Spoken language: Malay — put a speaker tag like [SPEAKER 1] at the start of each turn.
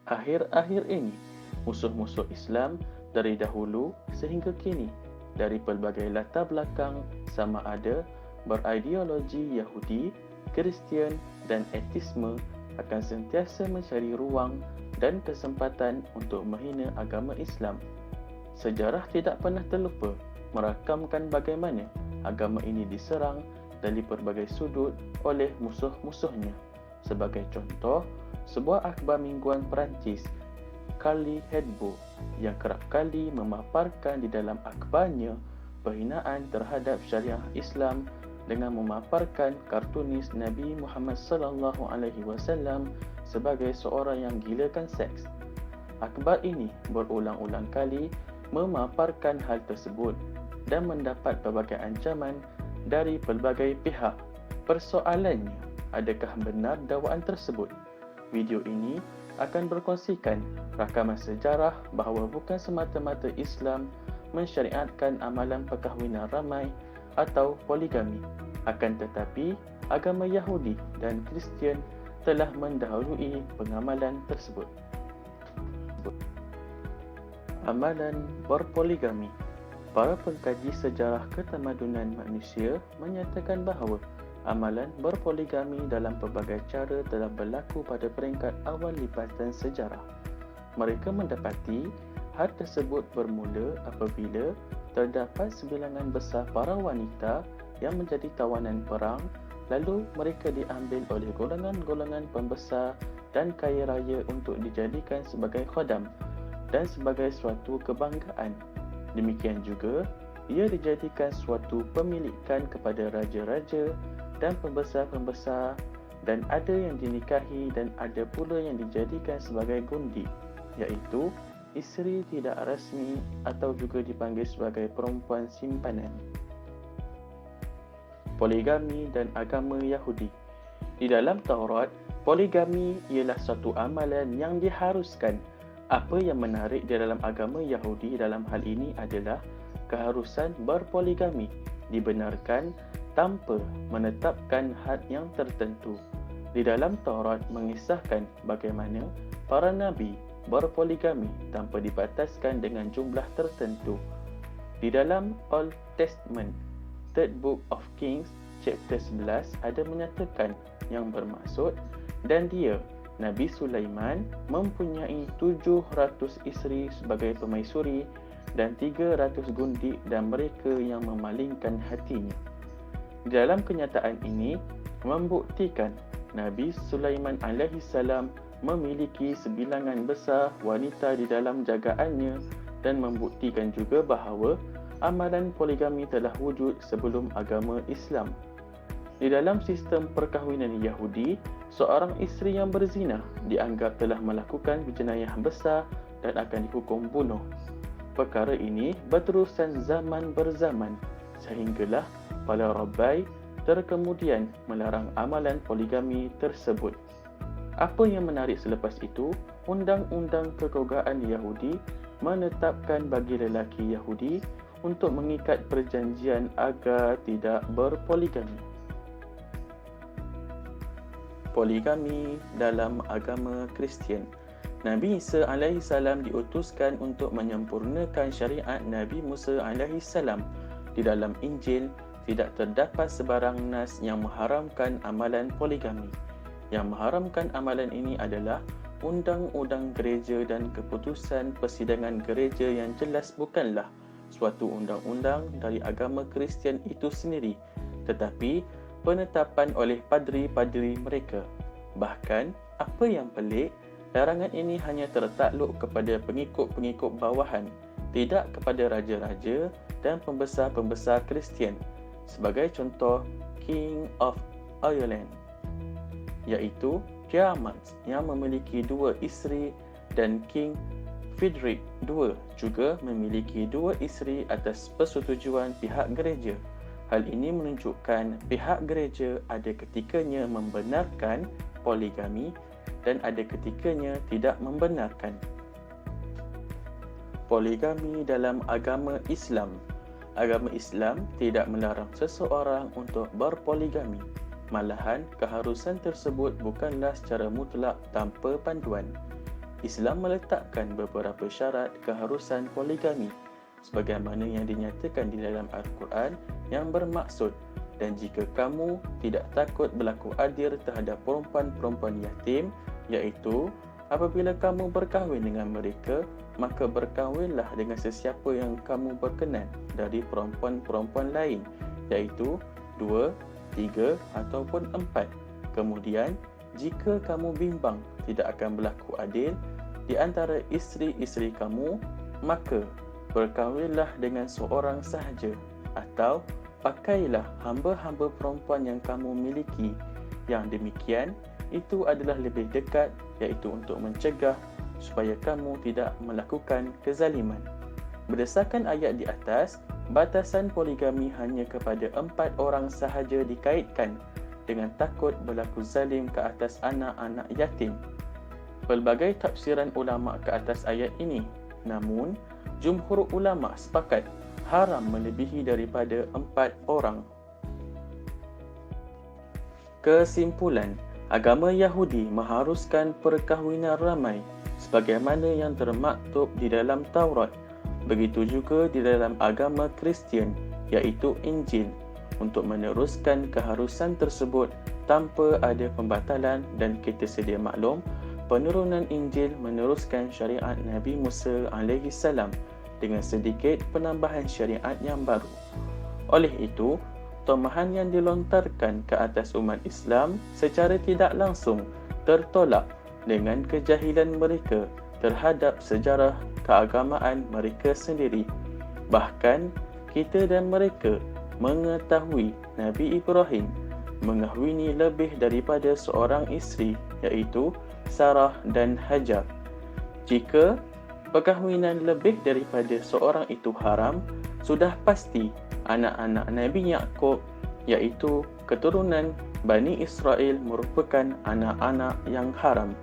[SPEAKER 1] Akhir-akhir ini, musuh-musuh Islam dari dahulu sehingga kini, dari pelbagai latar belakang sama ada berideologi Yahudi, Kristian dan etisme akan sentiasa mencari ruang dan kesempatan untuk menghina agama Islam. Sejarah tidak pernah terlupa merakamkan bagaimana agama ini diserang dari pelbagai sudut oleh musuh-musuhnya. Sebagai contoh, sebuah akhbar mingguan Perancis, Charlie Hebdo, yang kerap kali memaparkan di dalam akhbarnya penghinaan terhadap syariah Islam dengan memaparkan kartunis Nabi Muhammad sallallahu alaihi wasallam sebagai seorang yang gilakan seks. Akhbar ini berulang-ulang kali memaparkan hal tersebut dan mendapat pelbagai ancaman dari pelbagai pihak. Persoalannya, adakah benar dakwaan tersebut? Video ini akan berkongsikan rakaman sejarah bahawa bukan semata-mata Islam mensyariatkan amalan perkahwinan ramai atau poligami, akan tetapi agama Yahudi dan Kristian telah mendahului pengamalan tersebut. Amalan berpoligami. Para pengkaji sejarah ketamadunan manusia menyatakan bahawa amalan berpoligami dalam pelbagai cara telah berlaku pada peringkat awal lipatan sejarah. Mereka mendapati hal tersebut bermula apabila terdapat sebilangan besar para wanita yang menjadi tawanan perang, lalu mereka diambil oleh golongan-golongan pembesar dan kaya raya untuk dijadikan sebagai khodam dan sebagai suatu kebanggaan. Demikian juga, ia dijadikan suatu pemilikan kepada raja-raja dan pembesar-pembesar, dan ada yang dinikahi dan ada pula yang dijadikan sebagai gundi, iaitu isteri tidak rasmi atau juga dipanggil sebagai perempuan simpanan. Poligami dan agama Yahudi. Di dalam Taurat, poligami ialah satu amalan yang diharuskan. Apa yang menarik di dalam agama Yahudi dalam hal ini adalah keharusan berpoligami dibenarkan tanpa menetapkan had yang tertentu. Di dalam Taurat mengisahkan bagaimana para nabi berpoligami tanpa dibataskan dengan jumlah tertentu. Di dalam Old Testament, Third Book of Kings, chapter 11 ada menyatakan yang bermaksud, dan dia, Nabi Sulaiman, mempunyai 700 isteri sebagai permaisuri dan 300 gundik dan mereka yang memalingkan hatinya. Di dalam kenyataan ini membuktikan Nabi Sulaiman alaihi salam memiliki sebilangan besar wanita di dalam jagaannya dan membuktikan juga bahawa amalan poligami telah wujud sebelum agama Islam. Di dalam sistem perkahwinan Yahudi, seorang isteri yang berzina dianggap telah melakukan jenayah besar dan akan dihukum bunuh. Perkara ini berterusan zaman berzaman sehinggalah para rabai terkemudian melarang amalan poligami tersebut. Apa yang menarik selepas itu, Undang-Undang Kekeluargaan Yahudi menetapkan bagi lelaki Yahudi untuk mengikat perjanjian agar tidak berpoligami. Poligami dalam agama Kristian. Nabi Isa alaihi salam diutuskan untuk menyempurnakan syariat Nabi Musa alaihi salam. Di dalam Injil tidak terdapat sebarang nas yang mengharamkan amalan poligami. Yang mengharamkan amalan ini adalah undang-undang gereja dan keputusan persidangan gereja yang jelas bukanlah suatu undang-undang dari agama Kristian itu sendiri, tetapi penetapan oleh padri-padri mereka. Bahkan, apa yang pelik, larangan ini hanya tertakluk kepada pengikut-pengikut bawahan, tidak kepada raja-raja dan pembesar-pembesar Kristian. Sebagai contoh, King of Ireland, iaitu Kiamat yang memiliki 2 isteri, dan King Frederick II juga memiliki 2 isteri atas persetujuan pihak gereja. Hal ini menunjukkan pihak gereja ada ketikanya membenarkan poligami dan ada ketikanya tidak membenarkan. Poligami dalam agama Islam. Agama Islam tidak melarang seseorang untuk berpoligami. Malahan, keharusan tersebut bukanlah secara mutlak tanpa panduan. Islam meletakkan beberapa syarat keharusan poligami sebagaimana yang dinyatakan di dalam Al-Quran yang bermaksud, dan jika kamu tidak takut berlaku adil terhadap perempuan-perempuan yatim, iaitu apabila kamu berkahwin dengan mereka, maka berkahwinlah dengan sesiapa yang kamu berkenan dari perempuan-perempuan lain, iaitu 2, 3 ataupun 4. Kemudian, jika kamu bimbang tidak akan berlaku adil di antara isteri-isteri kamu, maka berkahwinlah dengan seorang sahaja, atau pakailah hamba-hamba perempuan yang kamu miliki. Yang demikian, itu adalah lebih dekat, iaitu untuk mencegah supaya kamu tidak melakukan kezaliman. Berdasarkan ayat di atas, batasan poligami hanya kepada 4 orang sahaja dikaitkan dengan takut berlaku zalim ke atas anak-anak yatim. Pelbagai tafsiran ulama ke atas ayat ini, namun jumhur ulama sepakat haram melebihi daripada 4 orang. Kesimpulan, agama Yahudi mengharuskan perkahwinan ramai sebagaimana yang termaktub di dalam Taurat. Begitu juga di dalam agama Kristian, iaitu Injil, untuk meneruskan keharusan tersebut tanpa ada pembatalan, dan kita sedia maklum penurunan Injil meneruskan syariat Nabi Musa AS dengan sedikit penambahan syariat yang baru. Oleh itu, tomahan yang dilontarkan ke atas umat Islam secara tidak langsung tertolak dengan kejahilan mereka terhadap sejarah keagamaan mereka sendiri. Bahkan, kita dan mereka mengetahui Nabi Ibrahim mengahwini lebih daripada seorang isteri, iaitu Sarah dan Hajar. Jika perkahwinan lebih daripada seorang itu haram, sudah pasti anak-anak Nabi Yaqub, iaitu keturunan Bani Israel, merupakan anak-anak yang haram.